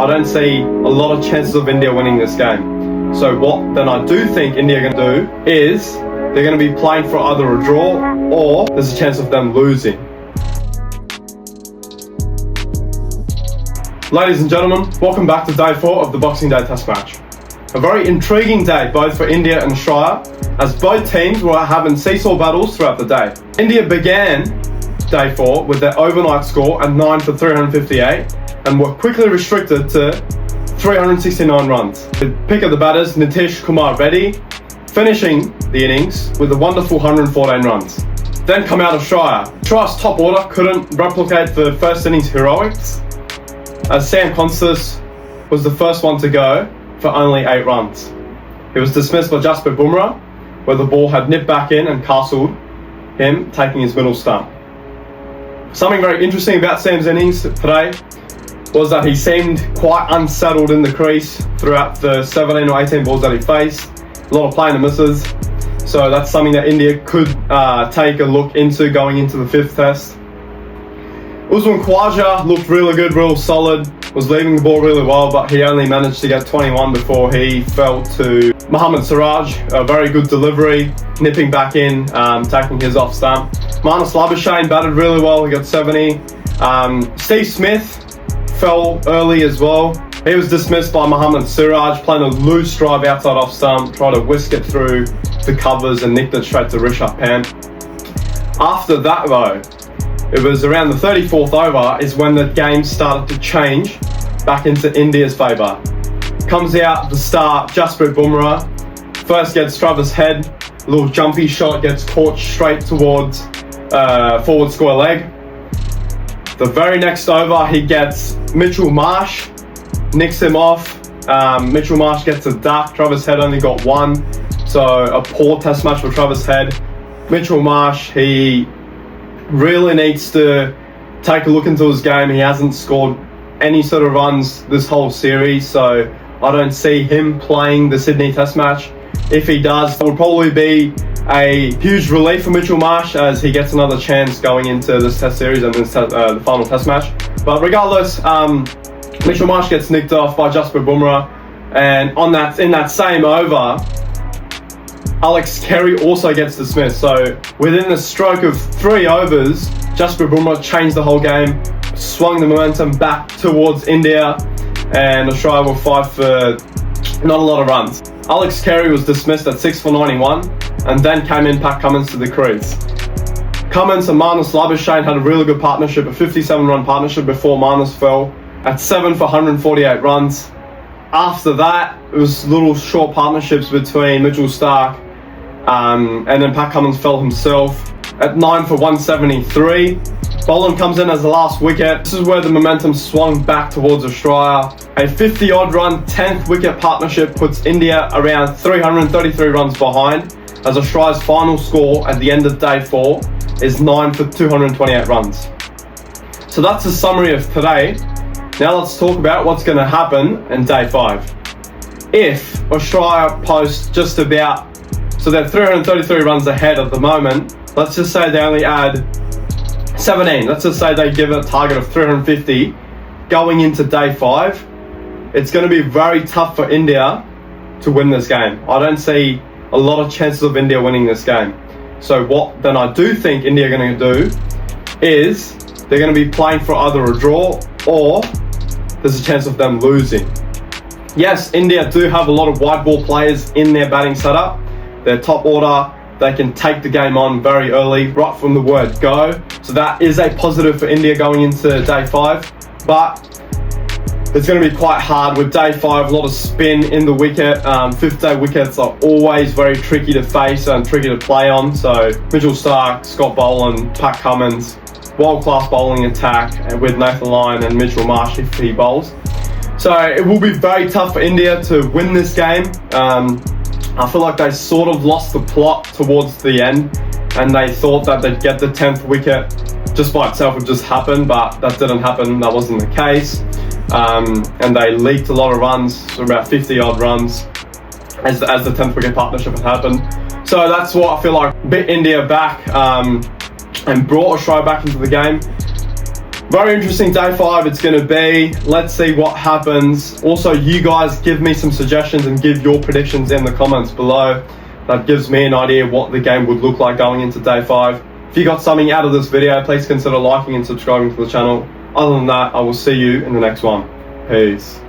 I don't see a lot of chances of India winning this game. So what then I do think India are going to do is they're going to be playing for either a draw or there's a chance of them losing. Ladies and gentlemen, welcome back to day 4 of the Boxing Day Test match. A very intriguing day both for India and Australia, as both teams were having seesaw battles throughout the day. India began day 4 with their overnight score at 9 for 358 and were quickly restricted to 369 runs. The pick of the batters, Nitish Kumar Reddy, finishing the innings with a wonderful 114 runs. Then come out Australia. Australia's top order couldn't replicate the first innings heroics, as Sam Constas was the first one to go for only 8 runs. He was dismissed by Jasprit Bumrah, where the ball had nipped back in and castled him, taking his middle stump. Something very interesting about Sam's innings today was that he seemed quite unsettled in the crease throughout the 17 or 18 balls that he faced. A lot of play and misses. So that's something that India could take a look into going into the 5th test. Usman Khawaja looked really good, real solid, was leaving the ball really well, but he only managed to get 21 before he fell to Mohammad Siraj. A very good delivery, nipping back in, taking his off stump. Marnus Labuschagne batted really well, he got 70. Steve Smith fell early as well. He was dismissed by Mohammad Siraj, playing a loose drive outside off stump, tried to whisk it through the covers and nicked it straight to Rishabh Pant. After that though, it was around the 34th over is when the game started to change back into India's favour. Comes out the start, Jasprit Bumrah first gets Travis Head, a little jumpy shot, gets caught straight towards forward square leg. The very next over he gets Mitchell Marsh, nicks him off. Mitchell Marsh gets a duck, Travis Head only got 1, so a poor test match for Travis Head. Mitchell Marsh, he really needs to take a look into his game. He hasn't scored any sort of runs this whole series, so I don't see him playing the Sydney test match. If he does, it would probably be a huge relief for Mitchell Marsh as he gets another chance going into this test series and this the final test match. But regardless, Mitchell Marsh gets nicked off by Jasprit Bumrah, and in that same over, Alex Carey also gets dismissed. So within the stroke of 3 overs, Jasprit Bumrah changed the whole game, swung the momentum back towards India, and Australia will fight for not a lot of runs. Alex Carey was dismissed at 6 for 91, and then came in Pat Cummins to the crease. Cummins and Marnus Labuschagne had a really good partnership, a 57-run partnership before Marnus fell at 7 for 148 runs. After that, it was little short partnerships between Mitchell Starc and then Pat Cummins fell himself at 9 for 173. Boland comes in as the last wicket. This is where the momentum swung back towards Australia. A 50-odd run 10th wicket partnership puts India around 333 runs behind, as Australia's final score at the end of day 4 is 9 for 228 runs. So that's a summary of today. Now let's talk about what's going to happen in day 5. If Australia posts just about, so they're 333 runs ahead at the moment, let's just say they only add 17. Let's just say they give a target of 350 going into day 5. It's going to be very tough for India to win this game. I don't see a lot of chances of India winning this game. So what then I do think India are going to do is they're going to be playing for either a draw or there's a chance of them losing. Yes, India do have a lot of white ball players in their batting setup. Their top order, they can take the game on very early, right from the word go. So that is a positive for India going into day 5. But it's going to be quite hard with day 5, a lot of spin in the wicket. 5th day wickets are always very tricky to face and tricky to play on. So Mitchell Starc, Scott Boland, Pat Cummins, world-class bowling attack with Nathan Lyon and Mitchell Marsh if he bowls. So it will be very tough for India to win this game. I feel like they sort of lost the plot towards the end and they thought that they'd get the 10th wicket just by itself would just happen, but that didn't happen. That wasn't the case. And they leaked a lot of runs, so about 50 odd runs as the 10th wicket partnership had happened. So that's what I feel like bit India back and brought Australia back into the game. Very interesting day 5 it's going to be. Let's see what happens. Also, you guys give me some suggestions and give your predictions in the comments below. That gives me an idea what the game would look like going into day 5. If you got something out of this video, please consider liking and subscribing to the channel. Other than that, I will see you in the next one. Peace.